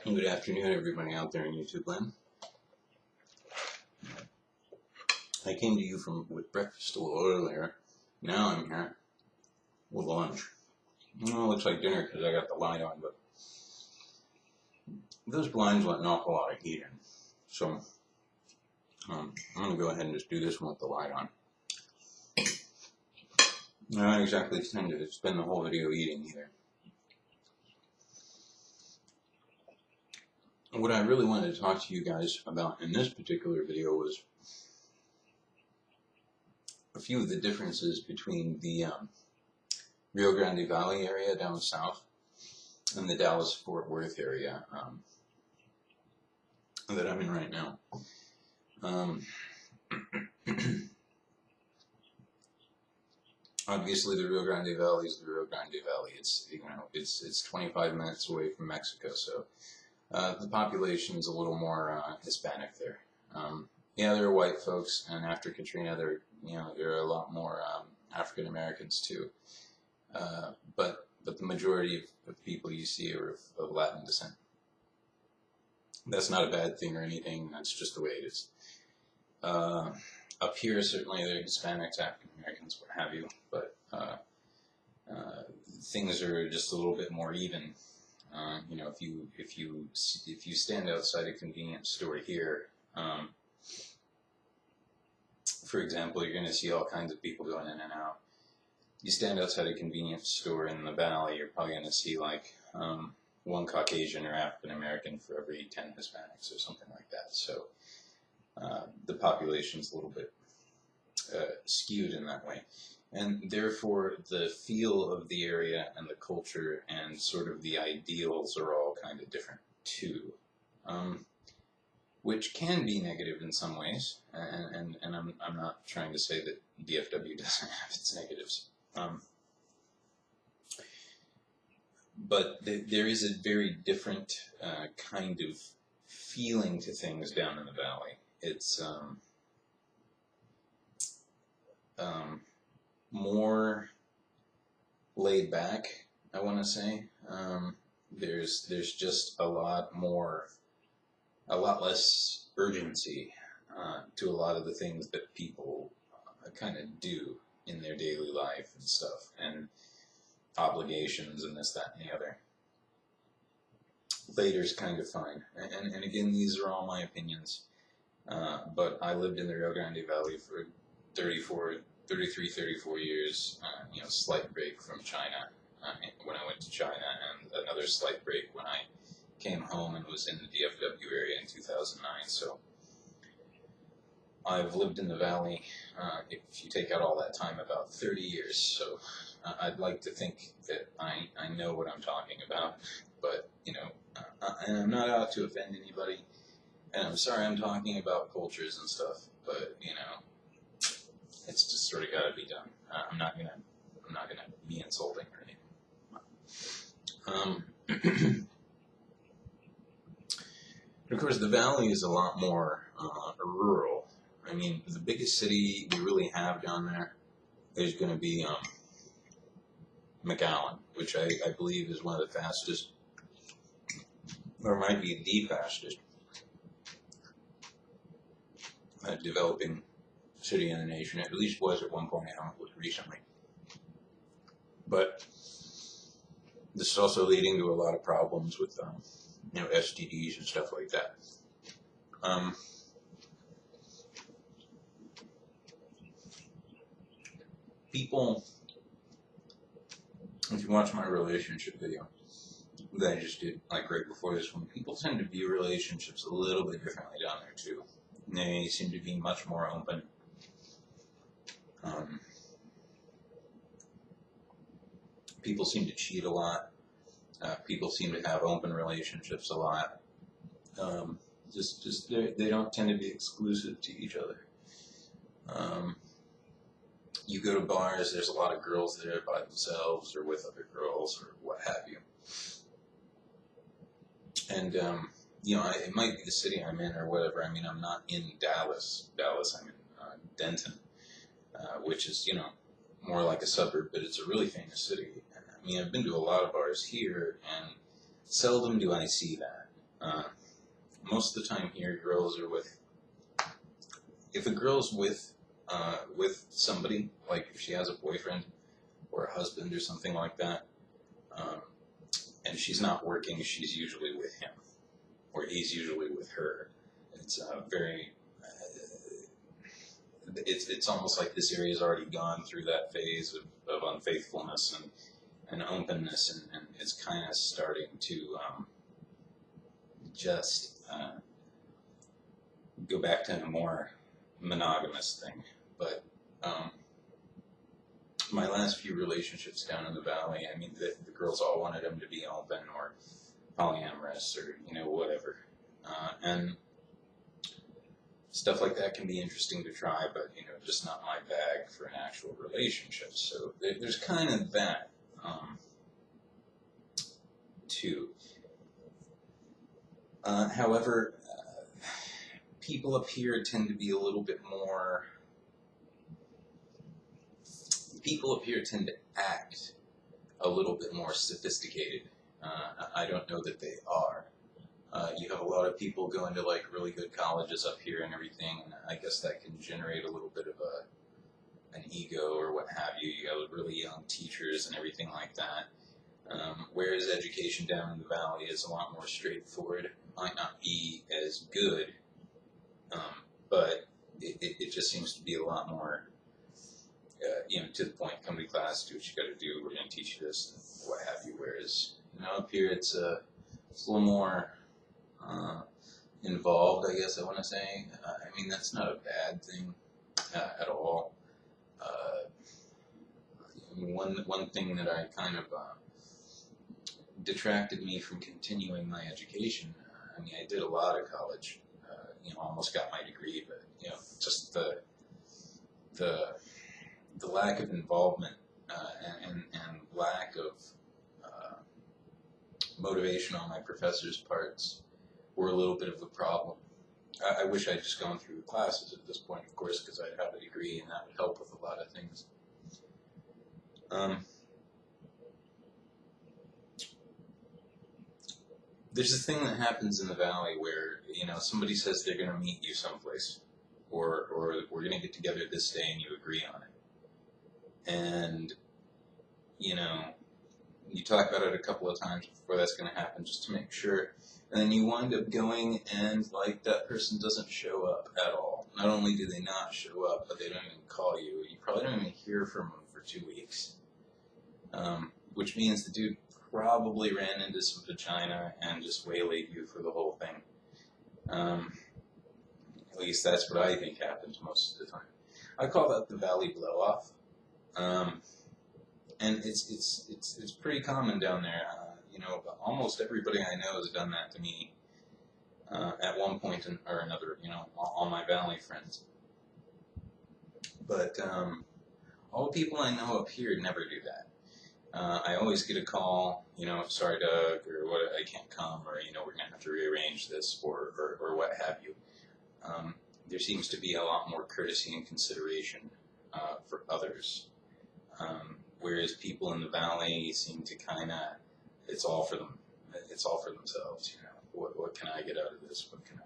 Good afternoon, everybody out there in YouTube land. I came to you with breakfast a little earlier. Now I'm here with lunch. Well, it looks like dinner because I got the light on, but those blinds let an awful lot of heat in. So I'm going to go ahead and just do this one with the light on. I don't exactly intend to spend the whole video eating either. What I really wanted to talk to you guys about in this particular video was a few of the differences between the Rio Grande Valley area down south and the Dallas-Fort Worth area that I'm in right now. Obviously, the Rio Grande Valley is the Rio Grande Valley. It's 25 minutes away from Mexico, so the population is a little more Hispanic there. Yeah, there are white folks, and after Katrina, there are a lot more African Americans too. But the majority of people you see are of Latin descent. That's not a bad thing or anything. That's just the way it is. Up here, certainly there are Hispanics, African Americans, what have you, but things are just a little bit more even. If you stand outside a convenience store here, for example, you're going to see all kinds of people going in and out. You stand outside a convenience store in the valley, you're probably going to see like one Caucasian or African American for every 10 Hispanics or something like that. So the population's a little bit skewed in that way. And therefore, the feel of the area and the culture and sort of the ideals are all kind of different too, which can be negative in some ways. And I'm not trying to say that DFW doesn't have its negatives. But there is a very different kind of feeling to things down in the valley. It's more laid back, I want to say. There's just a lot less urgency to a lot of the things that people kind of do in their daily life and stuff, and obligations and this, that, and the other. Later's kind of fine. And again, these are all my opinions. But I lived in the Rio Grande Valley for 33, 34 years, slight break from China when I went to China, and another slight break when I came home and was in the DFW area in 2009. So I've lived in the valley, if you take out all that time, about 30 years. So I'd like to think that I know what I'm talking about, but, and I'm not out to offend anybody, and I'm sorry I'm talking about cultures and stuff, but, it's just sort of got to be done. I'm not gonna be insulting or anything. Of course, the valley is a lot more rural. I mean, the biggest city we really have down there is going to be McAllen, which I believe is one of the fastest, or might be the fastest, developing city in the nation. At least was at one point. I don't know if it was recently. But this is also leading to a lot of problems with STDs and stuff like that. People, if you watch my relationship video that I just did, like right before this one, people tend to view relationships a little bit differently down there too. They seem to be much more open. People seem to cheat a lot. People seem to have open relationships a lot. They don't tend to be exclusive to each other. You go to bars, there's a lot of girls there by themselves or with other girls or what have you. And, it might be the city I'm in or whatever. I mean, I'm not in Dallas. I'm in Denton, which is, more like a suburb, but it's a really famous city. I mean, I've been to a lot of bars here, and seldom do I see that. Most of the time here, girls are with. If a girl's with somebody, like if she has a boyfriend or a husband or something like that, and she's not working, she's usually with him, or he's usually with her. It's very. It's almost like this area's already gone through that phase of unfaithfulness and openness, and it's kind of starting to just go back to a more monogamous thing. But my last few relationships down in the valley, I mean, the girls all wanted them to be open or polyamorous or, whatever. And stuff like that can be interesting to try, but, just not my bag for an actual relationship. So there's kind of that, too. However, people up here tend to be a little bit more. People up here tend to act a little bit more sophisticated. I don't know that they are. You have a lot of people going to like really good colleges up here and everything, and I guess that can generate a little bit of an ego or what have you. You have really young teachers and everything like that. Whereas education down in the valley is a lot more straightforward. Might not be as good, but it just seems to be a lot more, to the point. Come to class, do what you got to do. We're going to teach you this, and what have you. Whereas, up here it's a little more involved, I guess I want to say. I mean, that's not a bad thing at all. One thing that I kind of detracted me from continuing my education. I mean, I did a lot of college. Almost got my degree, but just the lack of involvement and lack of motivation on my professors' parts were a little bit of a problem. I wish I'd just gone through the classes at this point, of course, because I'd have a degree and that would help with a lot of things. There's a thing that happens in the valley where, somebody says they're going to meet you someplace, or we're going to get together this day and you agree on it. And, you talk about it a couple of times before that's going to happen just to make sure. And then you wind up going and, like, that person doesn't show up at all. Not only do they not show up, but they don't even call you. You probably don't even hear from them for 2 weeks. Which means the dude probably ran into some vagina and just waylaid you for the whole thing. At least that's what I think happens most of the time. I call that the valley blow-off. And it's pretty common down there. Almost everybody I know has done that to me at one point or another, all my valley friends. But all the people I know up here never do that. I always get a call, sorry Doug, or what, I can't come, or, we're going to have to rearrange this, or what have you. There seems to be a lot more courtesy and consideration for others. Whereas people in the valley seem to kind of, it's all for them. It's all for themselves, What can I get out of this? What can I...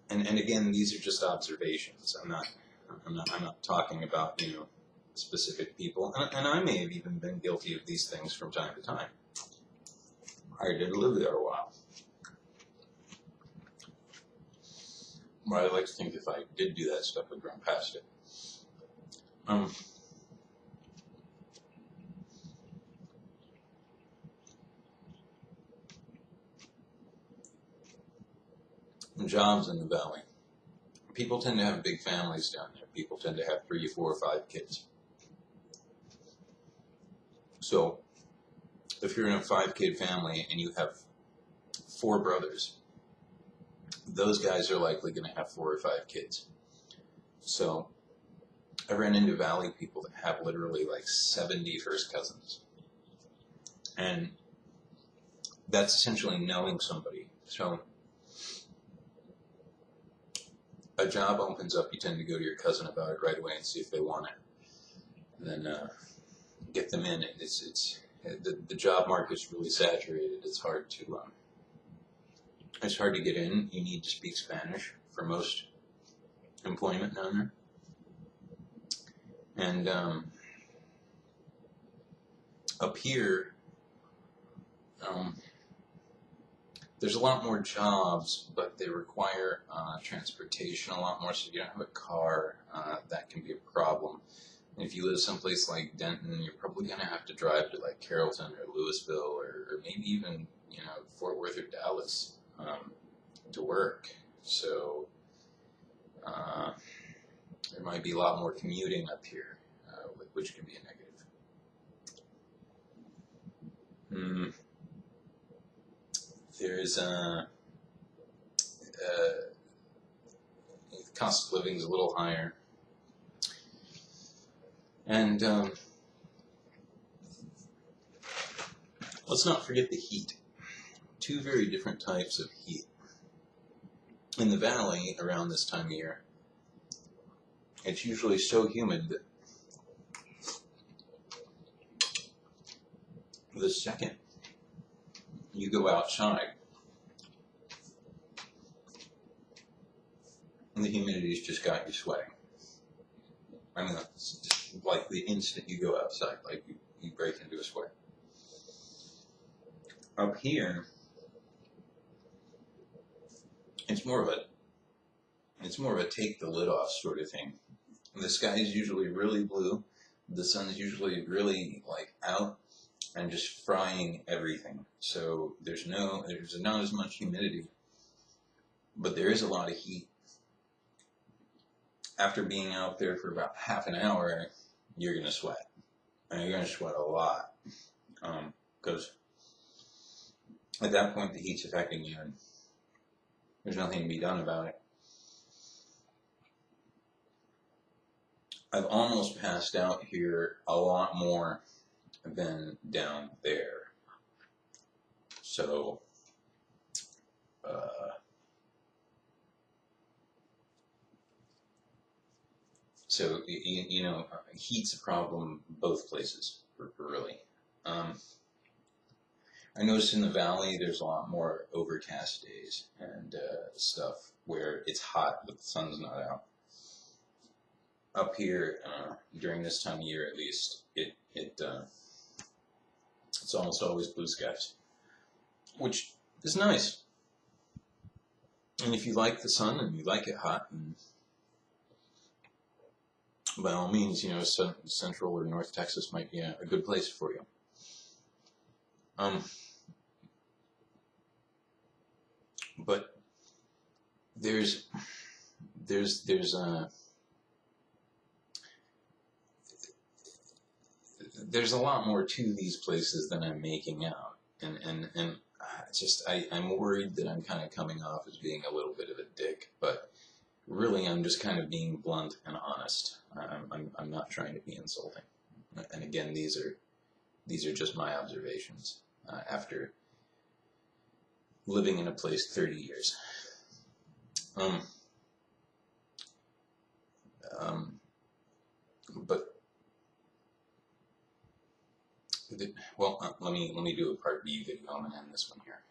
And again, these are just observations. I'm not talking about, specific people. And I may have even been guilty of these things from time to time. I did live there a while. But I like to think if I did do that stuff, I'd run past it. Jobs in the valley. People tend to have big families down there. People tend to have 3, 4, 5 kids. So, if you're in a 5-kid family and you have 4 brothers, those guys are likely going to have 4 or 5 kids. So, I ran into valley people that have literally like 70 first cousins. And that's essentially knowing somebody. So, a job opens up, you tend to go to your cousin about it right away and see if they want it. And then get them in. The job market's really saturated. It's hard to get in. You need to speak Spanish for most employment down there. And up here, there's a lot more jobs, but they require transportation a lot more. So if you don't have a car, that can be a problem. And if you live someplace like Denton, you're probably going to have to drive to like Carrollton or Louisville or maybe even Fort Worth or Dallas to work. So there might be a lot more commuting up here, which can be a negative. There's the cost of living is a little higher, and let's not forget the heat. Two very different types of heat. In the valley, around this time of year, it's usually so humid that the second you go outside, and the humidity's just got you sweating. I mean, it's just like the instant you go outside, like you break into a sweat. Up here, it's more of a take the lid off sort of thing. The sky is usually really blue. The sun is usually really out and just frying everything. So there's not as much humidity, but there is a lot of heat. After being out there for about half an hour, you're gonna sweat, and you're gonna sweat a lot, because at that point the heat's affecting you, and there's nothing to be done about it. I've almost passed out here a lot more than down there. So, heat's a problem both places, really. I noticed in the valley there's a lot more overcast days and stuff where it's hot but the sun's not out. Up here, during this time of year at least, it's almost always blue skies, which is nice. And if you like the sun and you like it hot, and by all means, Central or North Texas might be a good place for you. But there's a lot more to these places than I'm making out, and I'm worried that I'm kind of coming off as being a little bit of a dick, but really I'm just kind of being blunt and honest. I'm not trying to be insulting, and again, these are just my observations after living in a place 30 years. Let me do a part B video. I'm gonna end this one here.